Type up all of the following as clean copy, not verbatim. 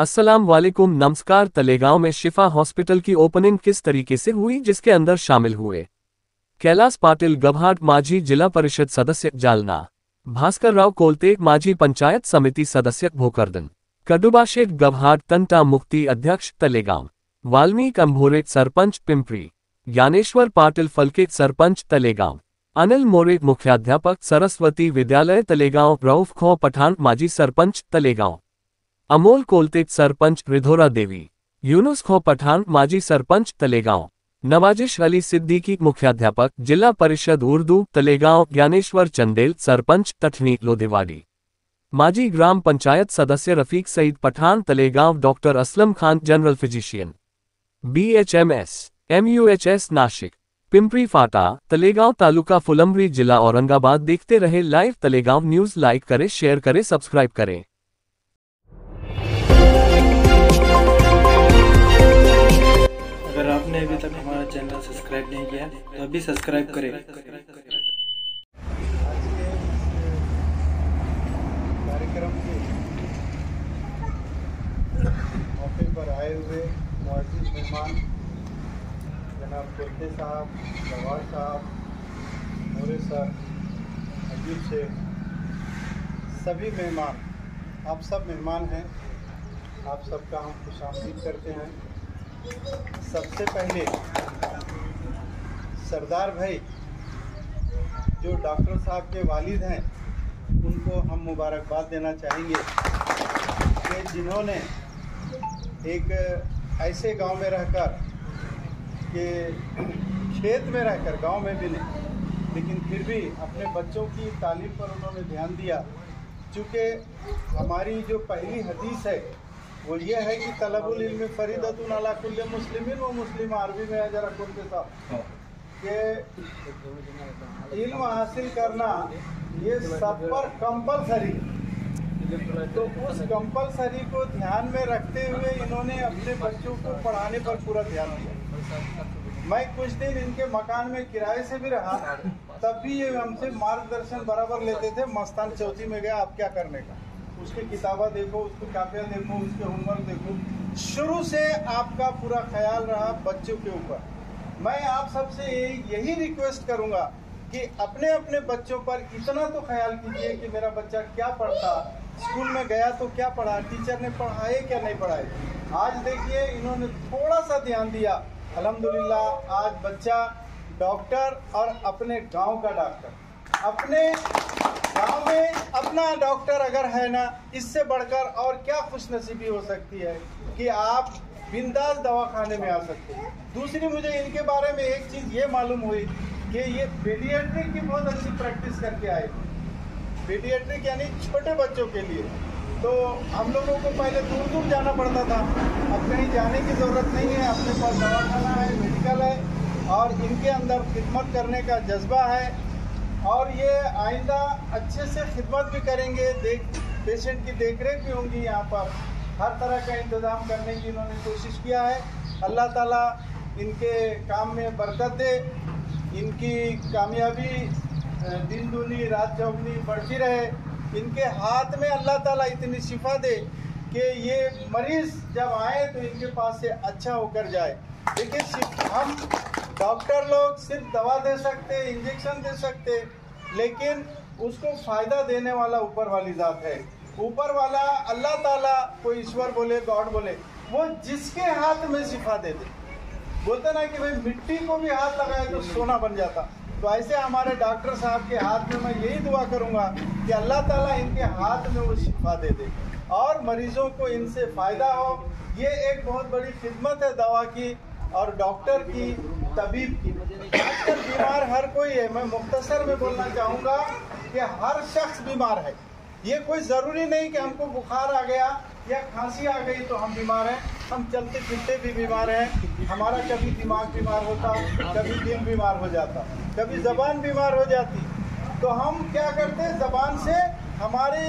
अस्सलाम वालेकुम। नमस्कार। तलेगांव में शिफा हॉस्पिटल की ओपनिंग किस तरीके से हुई, जिसके अंदर शामिल हुए कैलास पाटिल गभाट माजी जिला परिषद सदस्य जालना, भास्कर राव कोलते माजी पंचायत समिति सदस्य भोकरदन, कडुबाशेठ गभाट तंटा मुक्ति अध्यक्ष तलेगांव, वाल्मीक अंभोरे सरपंच पिंपरी, ज्ञानेश्वर पाटिल फलके सरपंच तलेगांव, अनिल मोरे मुख्याध्यापक सरस्वती विद्यालय तलेगांव, रऊफ खो पठान माजी सरपंच तलेगांव, अमोल कोलते सरपंच रिधोरा देवी, यूनुस खो पठान माजी सरपंच तलेगांव, नवाजिश अली सिद्दीकी मुख्याध्यापक जिला परिषद उर्दू तलेगांव, ज्ञानेश्वर चंदेल सरपंच तठनी लोधेवाड़ी, माजी ग्राम पंचायत सदस्य Rafiq Sayed Pathan Talegaon, doctor Aslam Khan general physician, BHMS MUHS Nashik, Pimpri Phata Talegaon taluka Phulambri जिला औरंगाबाद। देखते रहे लाइव तलेगांव न्यूज। लाइक करें, शेयर करें, सब्सक्राइब करें। अगर आपने अभी तक हमारा चैनल सब्सक्राइब नहीं किया तो अभी सब्सक्राइब करें। कार्यक्रम के मौके पर आए हुए मुअज़्ज़िज़ मेहमान जनाब कोलते साहब, गवार साहब, मोरे सर, अजीब से सभी मेहमान, आप सब मेहमान हैं, आप सबका हम खुशामदीद करते हैं। सबसे पहले सरदार भाई जो डॉक्टर साहब के वालिद हैं, उनको हम मुबारकबाद देना चाहेंगे कि जिन्होंने एक ऐसे गांव में रहकर कि खेत में रहकर, गांव में भी नहीं, लेकिन फिर भी अपने बच्चों की तालीम पर उन्होंने ध्यान दिया। चूँकि हमारी जो पहली हदीस है वो ये है कि तलबुल इल्म फरीदतुन अला कुल्li मुस्लिमिन व मुस्लिमा, अरबी में है जरा कोलते साहब, कि इल्म हासिल करना ये सब पर कंपलसरी। तो उस कंपलसरी को ध्यान में रखते हुए इन्होंने अपने बच्चों को पढ़ाने पर पूरा ध्यान दिया। मैं कुछ दिन इनके मकान में किराए से भी रहा, तब भी ये हमसे मार्गदर्शन बराबर लेते थे। मस्तान चौथी में गया, अब क्या करने का, उसकी किताबा देखो, उसकी कापियाँ देखो, उसके होमवर्क देखो। शुरू से आपका पूरा ख्याल रहा बच्चों के ऊपर। मैं आप सबसे यही रिक्वेस्ट करूंगा कि अपने अपने बच्चों पर इतना तो ख्याल कीजिए कि मेरा बच्चा क्या पढ़ता, स्कूल में गया तो क्या पढ़ा, टीचर ने पढ़ाए क्या नहीं पढ़ाए। आज देखिए इन्होंने थोड़ा सा ध्यान दिया, अल्हम्दुलिल्लाह आज बच्चा डॉक्टर, और अपने गाँव का डॉक्टर, अपने गांव में अपना डॉक्टर अगर है ना, इससे बढ़कर और क्या खुशनसीबी हो सकती है कि आप बिंदास दवाखाने में आ सकते हैं। दूसरी मुझे इनके बारे में एक चीज़ ये मालूम हुई कि ये पीडियाट्रिक की बहुत अच्छी प्रैक्टिस करके आए। पीडियाट्रिक यानी छोटे बच्चों के लिए। तो हम लोगों को पहले दूर दूर जाना पड़ता था, अब कहीं जाने की ज़रूरत नहीं है, अपने पास दवाखाना है, मेडिकल है, और इनके अंदर खिदमत करने का जज्बा है, और ये आइंदा अच्छे से खिदमत भी करेंगे। पेशेंट की देखरेख भी होंगी यहाँ पर, हर तरह का इंतज़ाम करने की इन्होंने कोशिश किया है। अल्लाह ताला इनके काम में बरकत दे, इनकी कामयाबी दिन दूनी रात चौगनी बढ़ती रहे। इनके हाथ में अल्लाह ताला इतनी शिफा दे कि ये मरीज़ जब आए तो इनके पास से अच्छा होकर जाए। देखिए हम डॉक्टर लोग सिर्फ दवा दे सकते, इंजेक्शन दे सकते, लेकिन उसको फ़ायदा देने वाला ऊपर वाली ज़ात है। ऊपर वाला अल्लाह ताला को ईश्वर बोले, गॉड बोले, वो जिसके हाथ में शिफा दे दे। बोलते ना कि भाई मिट्टी को भी हाथ लगाए तो सोना बन जाता। तो ऐसे हमारे डॉक्टर साहब के हाथ में मैं यही दुआ करूँगा कि अल्लाह ताला इनके हाथ में वो शिफा दे दे और मरीज़ों को इनसे फ़ायदा हो। ये एक बहुत बड़ी खिदमत है दवा की और डॉक्टर की, तबीब की। आजकल बीमार हर कोई है। मैं मुख्तसर में बोलना चाहूँगा कि हर शख्स बीमार है। ये कोई ज़रूरी नहीं कि हमको बुखार आ गया या खांसी आ गई तो हम बीमार हैं। हम चलते फिरते भी बीमार हैं। हमारा कभी दिमाग बीमार होता, कभी दिल बीमार हो जाता, कभी ज़बान बीमार हो जाती। तो हम क्या करते, ज़बान से हमारे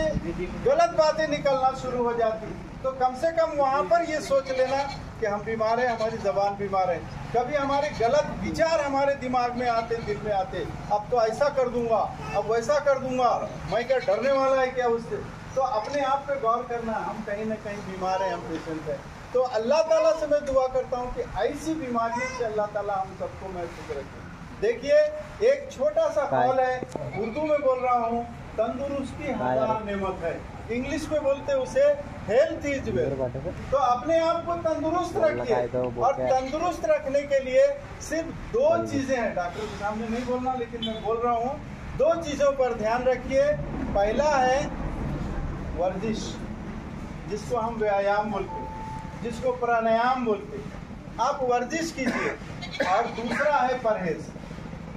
गलत बातें निकलना शुरू हो जाती। तो कम से कम वहाँ पर ये सोच लेना कि हम बीमार हैं, हमारी ज़बान बीमार है। कभी हमारे गलत विचार हमारे दिमाग में आते, दिल में आते, अब तो ऐसा कर दूंगा, अब वैसा कर दूंगा, मैं क्या डरने वाला है क्या उससे। तो अपने आप पे गौर करना, हम कहीं ना कहीं बीमार हैं, हम पेशेंट हैं। तो अल्लाह ताला से मैं दुआ करता हूँ कि ऐसी बीमारियों से अल्लाह ताला हम सबको महफूज रखे। देखिए, एक छोटा सा कॉल है, उर्दू में बोल रहा हूँ, तंदुरुस्ती हजार नेमत है, इंग्लिश में बोलते उसे हेल्थ इज वेल्थ। तो अपने आप को तंदुरुस्त रखिए, और तंदुरुस्त रखने के लिए सिर्फ 2 चीजें हैं, डॉक्टर के सामने नहीं बोलना लेकिन मैं बोल रहा हूँ, 2 चीजों पर ध्यान रखिए। पहला है वर्जिश, जिसको हम व्यायाम बोलते हैं, जिसको प्राणायाम बोलते हैं, आप वर्जिश कीजिए। और दूसरा है परहेज।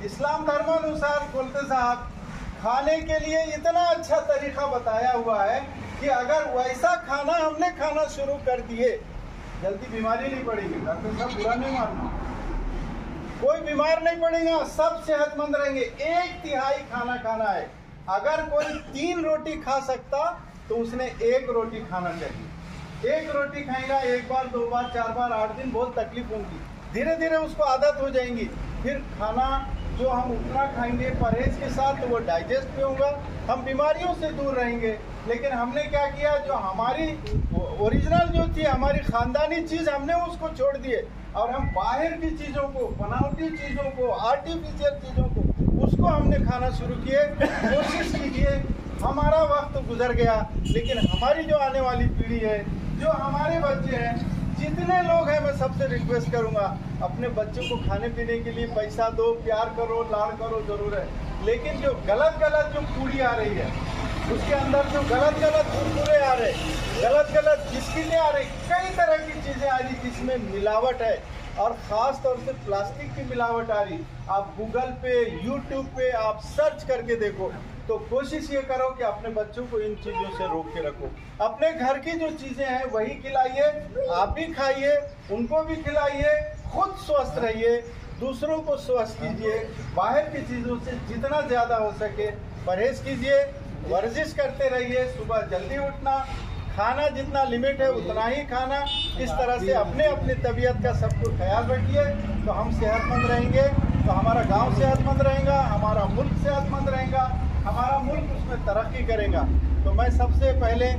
इस्लाम धर्मानुसार बोलते साहब, खाने के लिए इतना अच्छा तरीका बताया हुआ है कि अगर वैसा खाना हमने खाना शुरू कर दिए, जल्दी बीमारी नहीं पड़ेगी। डॉक्टर साहब बुरा नहीं मानना, कोई बीमार नहीं पड़ेगा, सब सेहतमंद रहेंगे। 1/3 खाना खाना है। अगर कोई 3 रोटी खा सकता तो उसने 1 रोटी खाना चाहिए। 1 रोटी खाएगा, 1 बार 2 बार 4 बार 8 दिन बहुत तकलीफ होगी, धीरे धीरे उसको आदत हो जाएंगी। फिर खाना जो हम उतना खाएंगे परहेज के साथ तो वो डाइजेस्ट भी होगा, हम बीमारियों से दूर रहेंगे। लेकिन हमने क्या किया, जो हमारी ओरिजिनल जो थी, हमारी खानदानी चीज़, हमने उसको छोड़ दिए और हम बाहर की चीज़ों को, बनावटी चीज़ों को, आर्टिफिशियल चीज़ों को, उसको हमने खाना शुरू किए। कोशिश कीजिए, हमारा वक्त गुजर गया, लेकिन हमारी जो आने वाली पीढ़ी है, जो हमारे बच्चे हैं, जितने लोग हैं, मैं सबसे रिक्वेस्ट करूंगा, अपने बच्चों को खाने पीने के लिए पैसा दो, प्यार करो, लाड़ करो, जरूर है। लेकिन जो गलत गलत जो पूड़ी आ रही है, उसके अंदर जो गलत गलत कुरकुरे आ रहे, गलत गलत बिस्किटें आ रही, कई तरह की चीज़ें आ रही जिसमें मिलावट है, और ख़ास तौर से प्लास्टिक की मिलावट आ रही। आप गूगल पे, यूट्यूब पे आप सर्च करके देखो, तो कोशिश ये करो कि अपने बच्चों को इन चीज़ों से रोक के रखो। अपने घर की जो चीज़ें हैं वही खिलाइए, आप भी खाइए, उनको भी खिलाइए, खुद स्वस्थ रहिए, दूसरों को स्वस्थ कीजिए। बाहर की चीज़ों से जितना ज़्यादा हो सके परहेज कीजिए, वर्जिश करते रहिए, सुबह जल्दी उठना, खाना जितना लिमिट है उतना ही खाना। इस तरह से अपने अपने तबीयत का सबको ख्याल रखिए, तो हम सेहतमंद रहेंगे, तो हमारा गांव सेहतमंद रहेगा, हमारा मुल्क सेहतमंद रहेगा, हमारा मुल्क उसमें तरक्की करेगा। तो मैं सबसे पहले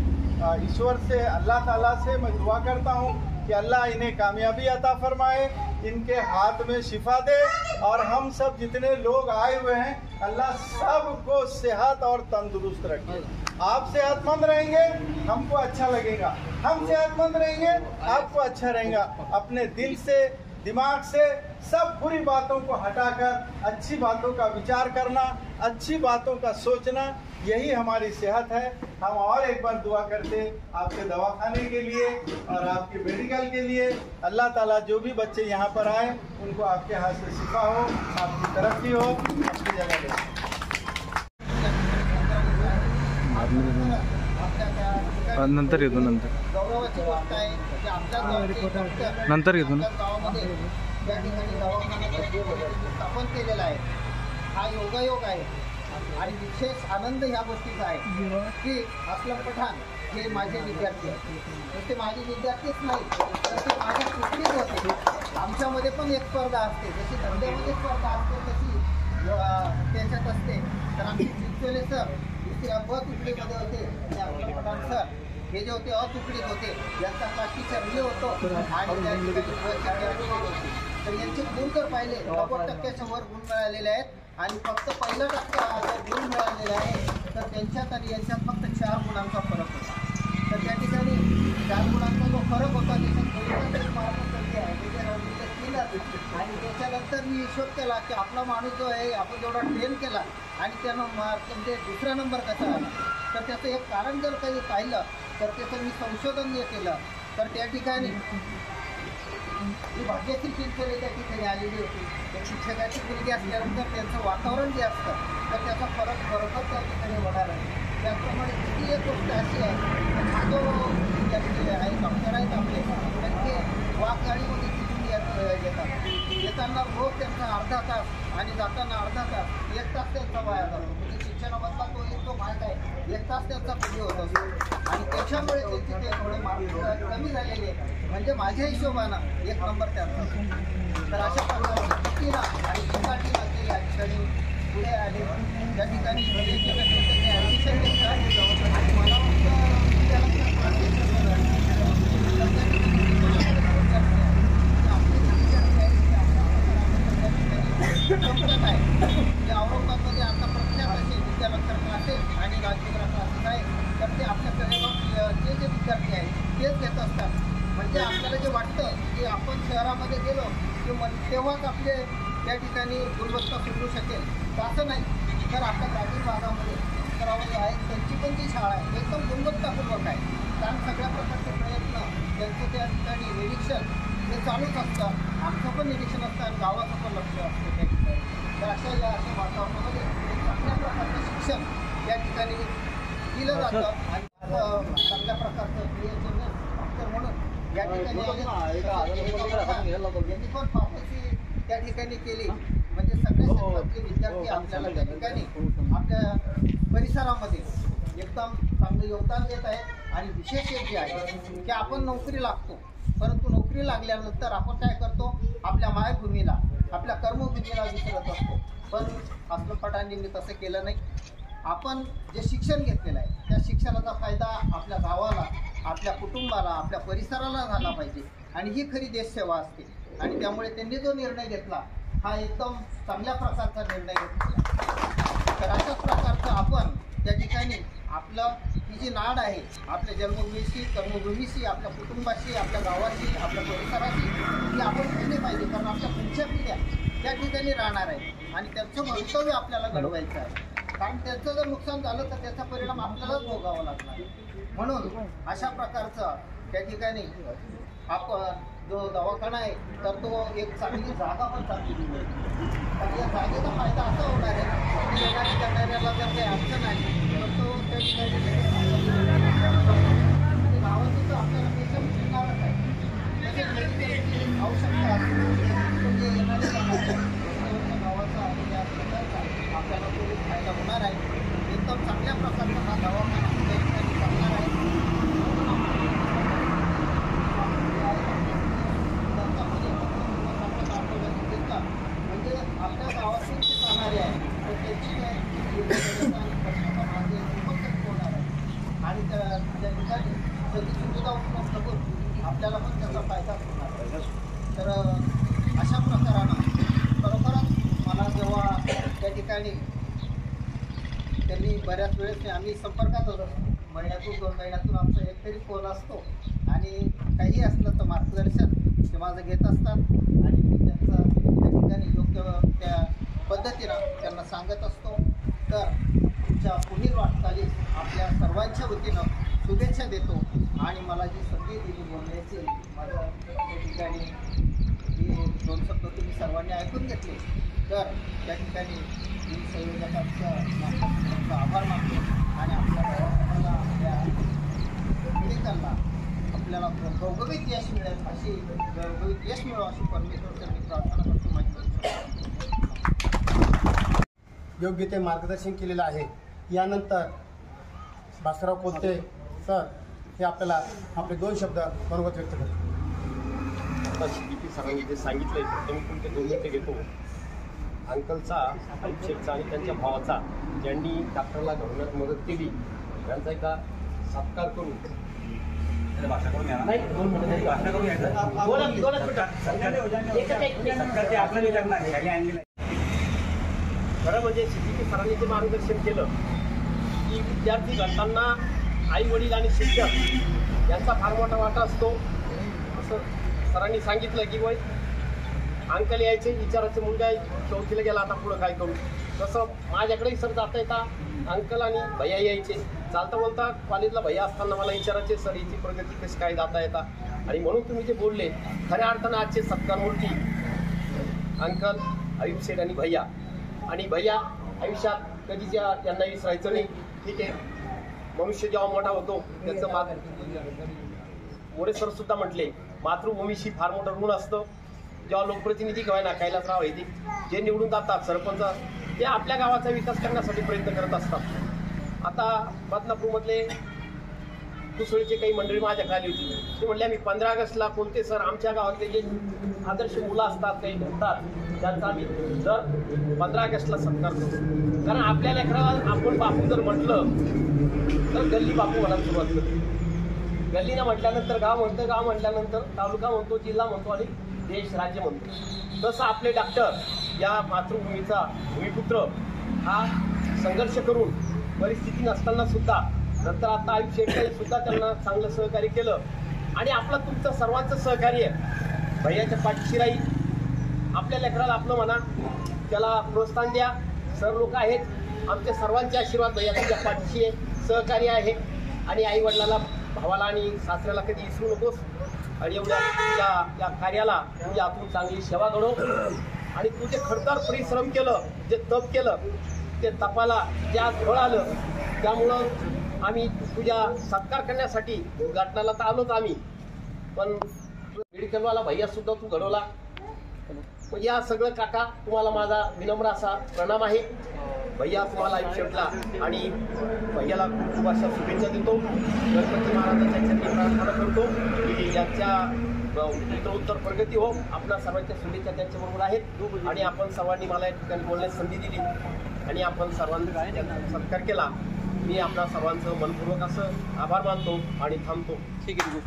ईश्वर से, अल्लाह ताला से मैं दुआ करता हूँ कि अल्लाह इन्हें कामयाबी अता फरमाए, इनके हाथ में शिफा दे, और हम सब जितने लोग आए हुए हैं, अल्लाह सबको सेहत और तंदुरुस्त रखे। आप सेहतमंद रहेंगे, हमको अच्छा लगेगा, हम सेहतमंद रहेंगे, आपको अच्छा रहेगा। अपने दिल से, दिमाग से सब बुरी बातों को हटाकर अच्छी बातों का विचार करना, अच्छी बातों का सोचना, यही हमारी सेहत है। हम और एक बार दुआ करते आपके दवाखाने के लिए और आपके मेडिकल के लिए। अल्लाह ताला जो भी बच्चे यहाँ पर आए उनको आपके हाथ से शिफा हो, आपकी तरक्की हो, अपनी जगह ले। नंतर येतो, नंतर गौरवाची गोष्ट आहे की आमच्या नंतर येतो ना. गावामध्ये या ठिकाणी दवाखाना स्थापन केलेला आहे. हा योगायोग आहे आणि विशेष आनंद ह्या गोष्टीचा आहे की असलम पठाण हे माझे विद्यार्थी आहेत. ते माझे विद्यार्थीच नाही तर ते माझ्या तुकडीत होते. आमच्यामध्ये पण एक स्पर्धा असते, जशी धंद्यामध्ये स्पर्धा असते तशी त्याच्यात असते. तर आमचे चिंचोले सर ब तुकडीमध्ये होते आणि असलम पठाण सर हे जे होते तुकडीत होते. यांचा क्लासटीचर मी होतो आणि त्या ठिकाणी होती. तर यांचे गुण जर पाहिले 90% वर गुण मिळालेले आहेत आणि फक्त पहिला टक्का गुण मिळालेला आहे, तर त्यांच्यात आणि यांच्यात फक्त 4 गुणांचा फरक होता. तर त्या ठिकाणी 4 गुणांचा जो फरक होता त्याच्यात मार्क कमी आहे ते केलं. आणि त्याच्यानंतर मी हिशोब केला की आपला माणूस जो आहे आपण जेवढा ट्रेन केला आणि त्यानं मार्क म्हणजे दुसरा नंबर कसा आला, तर त्याचं एक कारण जर काही पाहिलं तर त्याचं मी संशोधन जे केलं, तर त्या ठिकाणी ही भाग्यश्री चिंचोले त्या ठिकाणी आलेली होती. त्या शिक्षकाची मुलगी असल्यानंतर त्यांचं वातावरण जे असतं तर त्याचा फरक बरोबर त्या ठिकाणी होणार आहे. त्याचप्रमाणे दुसरी एक गोष्ट अशी आहे, हा जो विद्यार्थी आहे, डॉक्टर आहेत आपले, त्यांचे वाघगाडीमध्ये तिथून येतात. येताना रोज त्यांचा अर्धा तास आणि जाताना अर्धा तास, 1 तास त्यांचा वाया जातो. म्हणजे शिक्षणामधला तो एक जो भाग आहे 1 तास त्यांचा कमी होत असतो आणि त्याच्यामुळे त्यांचे ते थोडे मार्क कमी झालेले आहे. म्हणजे माझ्या हिशोबानं 1 नंबर त्यांचा. तर अशा प्रकारे चिकीला आणि चिकाटीला ते या ठिकाणी पुढे आले. त्या ठिकाणी ॲडमिशन घेतलं आणि मला औरंगाबादमध्ये आता प्रख्यात असे विद्यालक्षर क्लासेस आणि राजमुद्रा क्लासेस आहे, तर ते आपल्या तळेगाव जे विद्यार्थी आहेत तेच घेत असतात. म्हणजे आपल्याला जे वाटतं की आपण शहरामध्ये गेलो की तेव्हाच आपले त्या ठिकाणी गुणवत्ता सुधरू शकेल, तर असं नाही. तर आपल्या ग्रामीण भागामध्ये तर आहे त्यांची पण जी शाळा आहे एकदम गुणवत्तापूर्वक आहे. कारण सगळ्या प्रकारचे प्रयत्न त्यांचं त्या ठिकाणी निरीक्षण हे चालूच असतं. आमचं पण निरीक्षण असतं आणि गावाचं पण लक्ष असतं त्या ठिकाणी. तर अशा वातावरणामध्ये चांगल्या प्रकारचं शिक्षण त्या ठिकाणी दिलं जातं आणि चांगल्या प्रकारचं डॉक्टर म्हणून या ठिकाणी यांनी पण फार्मसी त्या ठिकाणी केली. म्हणजे सगळे क्षेत्रातले विद्यार्थी आपल्याला त्या ठिकाणी आपल्या परिसरामध्ये एकदम चांगलं योगदान देत आहेत. आणि विशेष एक जे आहे की आपण नोकरी लागतो, परंतु नोकरी लागल्यानंतर आपण काय करतो, आपल्या मायभूमीला आपल्या कर्मभूमीला विसरत असतो. पण अस्लम पठाणांनी तसं केलं नाही. आपण जे शिक्षण घेतलेलं आहे त्या शिक्षणाचा फायदा आपल्या गावाला, आपल्या कुटुंबाला, आपल्या परिसराला झाला पाहिजे आणि ही खरी देशसेवा असते. आणि त्यामुळे त्यांनी जो निर्णय घेतला हा एकदम चांगल्या प्रकारचा निर्णय घेतला. तर अशाच प्रकारचं आपण त्या ठिकाणी आपलं ही जी नाड आहे आपल्या जन्मभूमीशी, कर्मभूमीशी, आपल्या कुटुंबाशी, आपल्या गावाशी, आपल्या परिसराशी ही आपण केली पाहिजे. कारण आपल्या पुढच्या पिढ्या त्या ठिकाणी राहणार आहे आणि त्यांचं भवितव्य आपल्याला घडवायचं आहे. कारण त्यांचं जर नुकसान झालं तर त्याचा परिणाम आपल्यालाच भोगावा लागणार. म्हणून अशा प्रकारचं त्या ठिकाणी आपण जो दवाखाना आहे तर तो एक चांगली जागा पण चांगली दिली आहे. आणि या जागेचा फायदा असा होणार आहे की येणाऱ्या करणाऱ्याला जर काही अडचण आली तर तो त्या ठिकाणी गावातून आपल्याला पेशंट मिळणारच आहे. तसेच मेडिकलची आवश्यकता म्हणजे येणाऱ्या गावाचा आणि या प्रकारचा आपल्याला तो फायदा होणार आहे. एकदम चांगल्या प्रकारचा हा दवाखाना त्या ठिकाणी चालणार आहे. म्हणजे आपल्या गावातून जे जाणारे आहे तर त्यांची काय होणार आहे आणि त्या ठिकाणी सगळी सुविधा उपलब्ध करून आपल्याला पण त्याचा फायदा होणार आहे. तर अशा प्रकारानं खरोखरच मला जेव्हा त्या ठिकाणी त्यांनी बऱ्याच वेळेस आम्ही संपर्कातच असतो, महिन्यातून 2 महिन्यातून आमचा एक तरी फोन असतो आणि काही असलं तर मार्गदर्शन ते माझं घेत असतात आणि मी त्यांचं त्या ठिकाणी योग्य त्या पद्धतीनं त्यांना सांगत असतो. तर तुमच्या पुढील वाटचालीस आपल्या सर्वांच्या वतीनं शुभेच्छा देतो आणि मला जी संधी दिली बोलण्याची माझ्या त्या ठिकाणी ही 2 शब्द तुम्ही सर्वांनी ऐकून घेतले. तर त्या ठिकाणी मी संयोजकांचा आभार मानतो आणि आपल्याला आपल्या मेडिकलला आपल्याला घवघवीत यश मिळेल अशी घवघवीत यश मिळो अशी परमेश्वरचं मी प्रार्थना करतो. योग्य ते मार्गदर्शन केलेलं आहे. यानंतर भास्करराव कोलते सर हे आपल्याला आपले 2 शब्द मनोगत व्यक्त करतात. आता शिकिपी सरांनी जे सांगितलं आहे ते मी तुमचे 2 मिनिटं घेतो. अंकलचा, आईशेखचा आणि त्यांच्या भावाचा ज्यांनी डॉक्टरला घडवण्यात मदत केली त्यांचा एका सत्कार करून भाषा करून घ्या नाही 2 मिनिटं भाषा करून घ्यायचं. आपलं विचारणार आहे. खरं म्हणजे शिकिपी सरांनी जे मार्गदर्शन केलं की विद्यार्थी घडताना आई वडील आणि शिक्षक यांचा फार मोठा वाटा असतो असं सरांनी सांगितलं. की वय अंकल यायचे विचाराचे मुलगा चौथीला गेला आता पुढं काय करू, तसं माझ्याकडेही सर जाता येता अंकल आणि भैया यायचे. चालता बोलता कॉलेजला भैया असताना मला विचारायचे सर याची प्रगती कशी काय जाता येता. आणि म्हणून तुम्ही जे बोलले खऱ्या अर्थानं आजचे सत्कारमूर्ती अंकल, आयुब शेठ आणि भैया. आणि भैया आयुष्यात कधी त्यांना विसरायचं नाही. ठीक आहे, मनुष्य जेव्हा मोठा होतो त्याचं मोरे सर सुद्धा म्हटले मातृभूमीशी फार मोठं ऋण असतं. जेव्हा लोकप्रतिनिधी किंवा कैलासराव येते जे निवडून जातात सरपंच ते आपल्या गावाचा विकास करण्यासाठी प्रयत्न करत असतात. आता बदनापूरमधले कुसळीचे काही मंडळी माझ्याकडे आली होती. ते म्हणले आम्ही 15 ऑगस्टला कोणते सर आमच्या गावातले जे आदर्श मुलं असतात काही घडतात त्यांचा आम्ही दर 15 ऑगस्टला सत्कार करतो. कारण आपल्या लेकराला आपण बापू जर म्हटलं तर गल्ली बापू म्हणायला सुरुवात करतो. गल्लीनं म्हटल्यानंतर गाव म्हणतं, गाव म्हटल्यानंतर तालुका म्हणतो, जिल्हा म्हणतो आणि देश राज्य म्हणतो. तसं आपले डॉक्टर या मातृभूमीचा भूमिपुत्र हा संघर्ष करून परिस्थिती नसताना सुद्धा नंतर आता आयुष्यात सुद्धा त्यांना चांगलं सहकार्य केलं. आणि आपलं तुमचं सर्वांचं सहकार्य भैयाच्या पाठीशी राहील. आपल्या लेकराला आपलं म्हणा, त्याला प्रोत्साहन द्या. सर लोक आहेत, आमच्या सर्वांचे आशीर्वाद भैया तुझ्या पाठीशी आहे, सहकार्य आहे. आणि आई वडिलाला, भावाला आणि सासऱ्याला कधी विसरू नकोस. आणि एवढ्या तुझ्या या कार्याला तुझ्या हातून चांगली सेवा घडव. आणि तू जे खडतर परिश्रम केलं, जे तप केलं, ते तपाला जे आज फळ आलं, त्यामुळं आम्ही तुझ्या सत्कार करण्यासाठी उद्घाटनाला तर आलोच आम्ही, पण मेडिकलवाला भैया सुद्धा तू घडवला. या सगळं काका तुम्हाला माझा विनम्र असा प्रणाम आहे. भैया तुम्हाला आयुष्यातला आणि भैयाला खूप अशा शुभेच्छा देतो. गणपती महाराजांच्या चरणी प्रार्थना करतो की याच्या उत्तरोत्तर प्रगती हो. आपल्या सर्वांच्या शुभेच्छा त्यांच्याबरोबर आहेत. आणि आपण सर्वांनी मला या ठिकाणी बोलण्याची संधी दिली आणि आपण सर्वांचा सत्कार केला. मी आपल्या सर्वांचं मनपूर्वक असं आभार मानतो आणि थांबतो. ठीक आहे,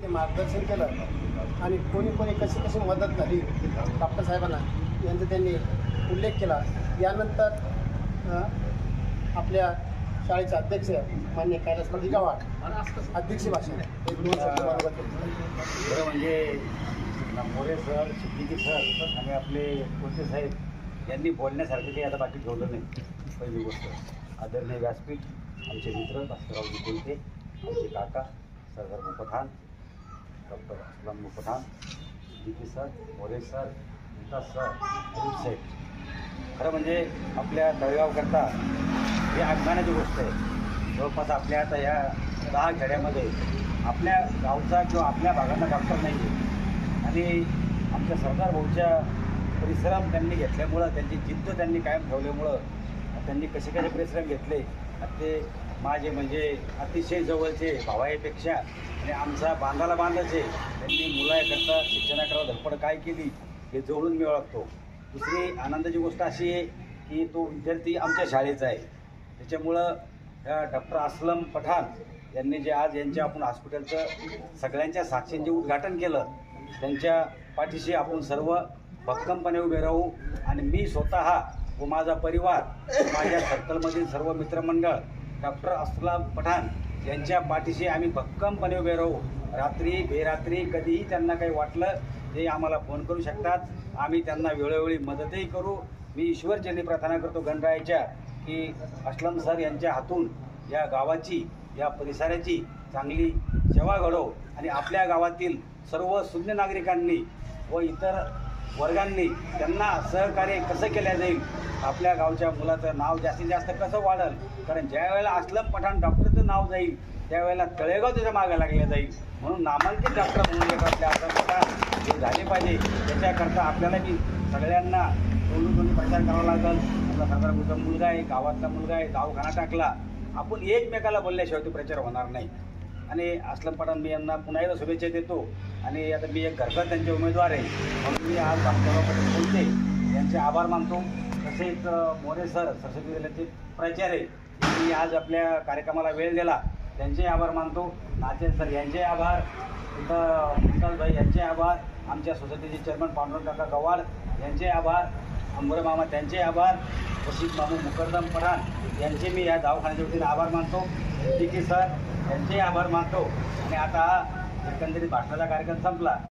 ते मार्गदर्शन केलं आणि कोणी कशी मदत झाली डॉक्टर साहेबांना यांचा त्यांनी उल्लेख केला. यानंतर आपल्या शाळेचे अध्यक्ष मान्य कैलासपती गावात अध्यक्ष भाषण एक 2 शब्द खरं म्हणजे मोरे सर, सिद्दीकी सर आणि आपले कोणते साहेब यांनी बोलण्यासारखं काही आता बाकी ठेवलं नाही. पहिली गोष्ट आदरणीय व्यासपीठ, आमचे मित्र भास्करराव कोणते, आमचे काका Sardar Mupathan, doctor Aslam Mupathan, Siddiqui sir, More sir, Mumtaz sir, Ajit साहेब. खरं म्हणजे आपल्या तळेगावकरता ही अभिमानाची गोष्ट आहे. जवळपास आपल्या आता या 10 खेड्यामध्ये आपल्या गावचा किंवा आपल्या भागातला डॉक्टर नाही आहे. आणि आमच्या सरदार भाऊच्या परिश्रम त्यांनी घेतल्यामुळं, त्यांची जिद्द त्यांनी कायम ठेवल्यामुळं त्यांनी कसे परिश्रम घेतले ते माझे म्हणजे अतिशय जवळचे भावाईपेक्षा आणि आमचा बांधाला बांधाचे त्यांनी मुलाकरता शिक्षणाकरता धडपड काय केली हे जवळून मी ओळखतो. दुसरी आनंदाची गोष्ट अशी आहे की तो विद्यार्थी आमच्या शाळेचा आहे. त्याच्यामुळं डॉक्टर असलम पठाण यांनी जे आज यांच्या आपण हॉस्पिटलचं सगळ्यांच्या साक्षींचे उद्घाटन केलं, त्यांच्या पाठीशी आपण सर्व भक्कमपणे उभे राहू. आणि मी स्वतः व माझा परिवार, माझ्या सर्कलमधील सर्व मित्रमंडळ डॉक्टर असलम पठाण यांच्या पाठीशी आम्ही भक्कमपणे उभे राहू. रात्री बेरात्री कधीही त्यांना काही वाटलं ते आम्हाला फोन करू शकतात. आम्ही त्यांना वेळोवेळी मदतही करू. मी ईश्वरचरणी प्रार्थना करतो गणरायाच्या की असलम सर यांच्या हातून या गावाची, या परिसराची चांगली सेवा घडो. आणि आपल्या गावातील सर्व शून्य नागरिकांनी व इतर वर्गांनी त्यांना सहकार्य कसं केलं जाईल, आपल्या गावच्या मुलाचं नाव जास्तीत जास्त कसं वाढेल. कारण ज्या वेळेला असलम पठाण डॉक्टरचं नाव जाईल त्यावेळेला तळेगाव त्याच्या मागे लागले जाईल. म्हणून नामांकित डॉक्टर म्हणून एक आपल्या असलम पठाण हे झाले पाहिजे. त्याच्याकरता आपल्याला मी सगळ्यांना दोन्ही प्रचार करावा लागेल. आपला सरदारपूरचा मुलगा आहे, गावातला मुलगा आहे, दवाखाना टाकला, आपण एकमेकाला बोलल्याशिवाय तो प्रचार होणार नाही. आणि असलम पठाण मी यांना पुन्हा एकदा शुभेच्छा देतो. आणि आता मी एक घरचा त्यांचे उमेदवार आहे म्हणून मी आज भास्करराव पटेल बोलते यांचे आभार मानतो. तसेच मोरे सर सरस्वती विद्यालयाचे प्राचार्य यांनी आज आपल्या कार्यक्रमाला वेळ दिला, त्यांचे आभार मानतो. नाचे सर यांचे आभार, इथं मुमताजभाई यांचे आभार, आमच्या सोसायटीचे चेअरमन पांडुरंग काका गवाड यांचे आभार, अंबुरे मामा त्यांचे आभार, रशीद मामू मुकरदम पठाण यांचे मी या दवाखान्याच्या वतीने आभार मानतो. सिद्दीकी सर यांचे आभार मानतो. आणि आता एकंदरीत भाषणाचा कार्यक्रम संपला.